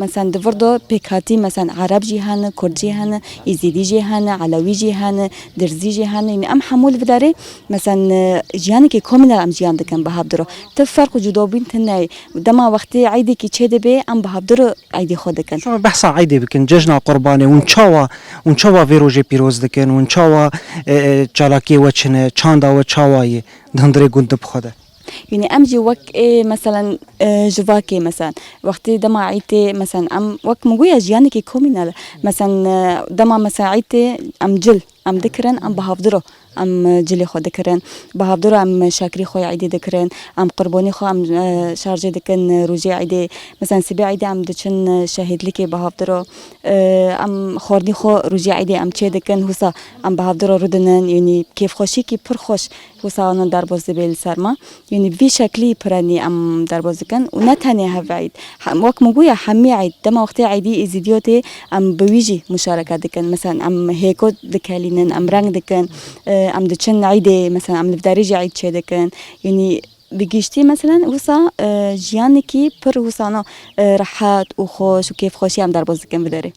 مثلا دفردو بيكاتي مثلا عرب جيهان كرد جيهان يزيدي جيهان علوي جيهان درزي جيهان يعني ام حمول بداري مثلا جيهان كي كومنا ام جيهان دكان بهابدرو تفرق جدو بين تناي دما وقتي عيدي كي تشد بي ام بهابدرو عيدي خودكن شو بحث عيدي بكن ججنا قرباني ونشاوا فيروجي بيروز دكن ونشاوا تشالاكي وچنه چاندا وچاواي دندري گوند بخوده يعني امجي وك إيه مثلا جواكي مثلا وقتي دما عيتي مثلا ام وك مغويا جياني كي كومينال مثلا دما مثلا عيتي ام جل ام ذكرن ام بهافدرو ام جلي خو ذكرن بهافدرو ام شاكري خو عيدي ذكرن ام قرباني خو ام شارجي دكن روجي عيدي مثلا سبي عيدي ام دچن شهيد لكي بهافدرو ام خوردي خو روجي عيدي ام تشي دكن هوسا ام بهافدرو ردنن يعني كيف خوشي كي پر خوش هوسا انا دربوز بيل سرما يعني في شكلي براني ام دربوز دكن ونتاني هاف عيد وك مغويا حمي عيد دما وقتي عيدي ازيديوتي ام بويجي مشاركه دكن مثلا ام هيكو دكالينن ام رنگ دكن ام دچن عيدي مثلا ام لفداريجي عيد تشي دكن يعني بقيشتي مثلا وصا جيانكي پر وصانا راحات وخوش وكيف خوشي ام دربوز دكن بداري